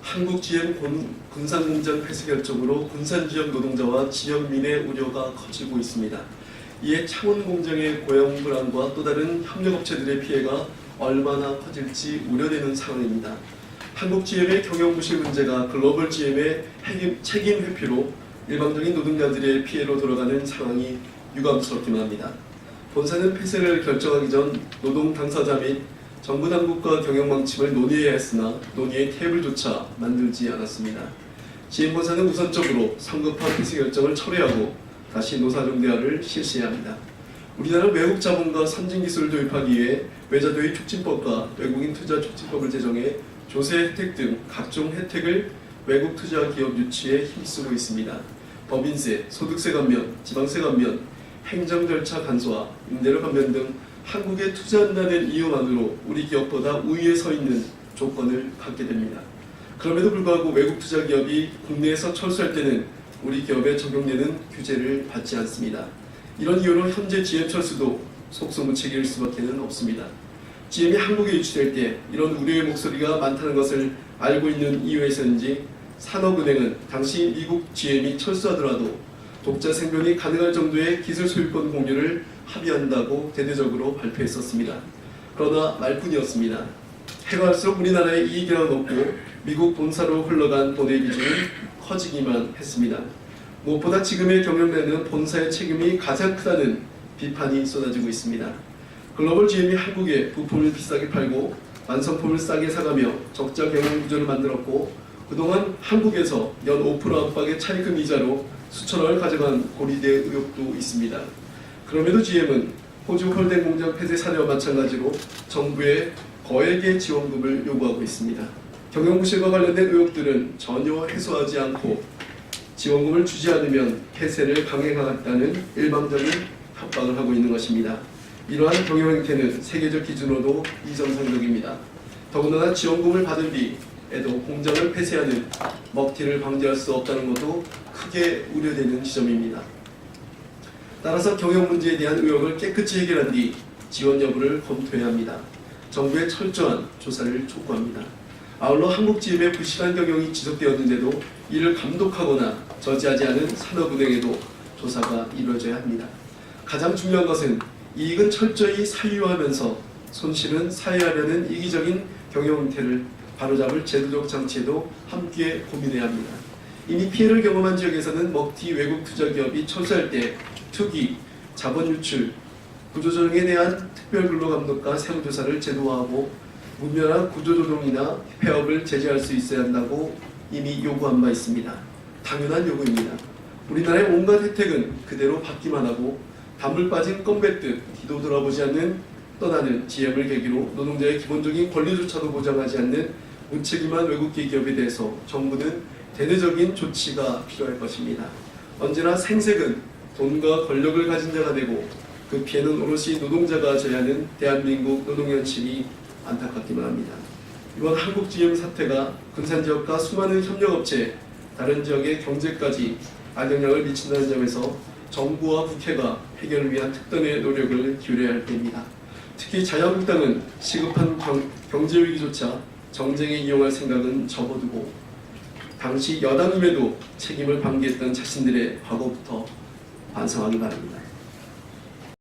한국 GM 군산공장 폐쇄 결정으로 군산지역 노동자와 지역민의 우려가 커지고 있습니다. 이에 창원공장의 고용 불안과 또 다른 협력업체들의 피해가 얼마나 커질지 우려되는 상황입니다. 한국 GM의 경영 부실 문제가 글로벌 GM의 책임 회피로 일방적인 노동자들의 피해로 돌아가는 상황이 유감스럽기만 합니다. 본사는 폐쇄를 결정하기 전 노동 당사자 및 정부 당국과 경영 방침을 논의해야 했으나 논의의 테이블조차 만들지 않았습니다. GM본사는 우선적으로 성급한 폐쇄 결정을 철회하고 다시 노사정 대화를 실시해야 합니다. 우리나라는 외국 자본과 선진 기술을 도입하기 위해 외자도의 촉진법과 외국인 투자 촉진법을 제정해 조세 혜택 등 각종 혜택을 외국 투자 기업 유치에 힘쓰고 있습니다. 법인세, 소득세 감면, 지방세 감면, 행정 절차 간소화, 임대료 감면 등 한국에 투자한다는 이유만으로 우리 기업보다 우위에 서 있는 조건을 갖게 됩니다. 그럼에도 불구하고 외국 투자 기업이 국내에서 철수할 때는 우리 기업에 적용되는 규제를 받지 않습니다. 이런 이유로 현재 GM철수도 속수무책일 수밖에 없습니다. GM이 한국에 유치될 때 이런 우려의 목소리가 많다는 것을 알고 있는 이유에서인지 산업은행은 당시 미국 GM이 철수하더라도 독자 생존이 가능할 정도의 기술 소유권 공유를 합의한다고 대대적으로 발표했었습니다. 그러나 말뿐이었습니다. 해가 갈수록 우리나라의 이익이란 없고 미국 본사로 흘러간 돈의 비중은 커지기만 했습니다. 무엇보다 지금의 경영면은 본사의 책임이 가장 크다는 비판이 쏟아지고 있습니다. 글로벌 GM이 한국에 부품을 비싸게 팔고 완성품을 싸게 사가며 적자 경영 구조를 만들었고 그동안 한국에서 연 5% 안팎의 차입금 이자로 수천억을 가져간 고리대 의혹도 있습니다. 그럼에도 GM은 호주 홀덴 공장 폐쇄 사례와 마찬가지로 정부의 거액의 지원금을 요구하고 있습니다. 경영 부실과 관련된 의혹들은 전혀 해소하지 않고 지원금을 주지 않으면 폐쇄를 강행하겠다는 일방적인 협박을 하고 있는 것입니다. 이러한 경영 행태는 세계적 기준으로도 비정상적입니다. 더군다나 지원금을 받은 뒤에도 공장을 폐쇄하는 먹튀를 방지할 수 없다는 것도 크게 우려되는 지점입니다. 따라서 경영 문제에 대한 의혹을 깨끗이 해결한 뒤 지원 여부를 검토해야 합니다. 정부의 철저한 조사를 촉구합니다. 아울러 한국 GM의 부실한 경영이 지속되었는데도 이를 감독하거나 저지하지 않은 산업은행에도 조사가 이루어져야 합니다. 가장 중요한 것은 이익은 철저히 사유화하면서 손실은 사유하려는 이기적인 경영 형태를 바로잡을 제도적 장치에도 함께 고민해야 합니다. 이미 피해를 경험한 지역에서는 먹튀 외국 투자 기업이 철수할 때 투기, 자본 유출, 구조조정에 대한 특별근로감독과 세무조사를 제도화하고 무면한 구조조정이나 폐업을 제재할 수 있어야 한다고 이미 요구한 바 있습니다. 당연한 요구입니다. 우리나라의 온갖 혜택은 그대로 받기만 하고 단물 빠진 껌 뱉듯 뒤도 돌아보지 않는 떠나는 GM을 계기로 노동자의 기본적인 권리조차도 보장하지 않는 무책임한 외국계 기업에 대해서 정부는 대대적인 조치가 필요할 것입니다. 언제나 생색은 돈과 권력을 가진 자가 되고 그 피해는 오롯이 노동자가 져야 하는 대한민국 노동 현실이 안타깝기만 합니다. 이번 한국 GM 사태가 군산지역과 수많은 협력업체, 다른 지역의 경제까지 악영향을 미친다는 점에서 정부와 국회가 해결을 위한 특단의 노력을 기울여야 할 때입니다. 특히 자유한국당은 시급한 경제위기조차 정쟁에 이용할 생각은 접어두고 당시 여당임에도 책임을 방기했던 자신들의 과거부터 반성하기 바랍니다.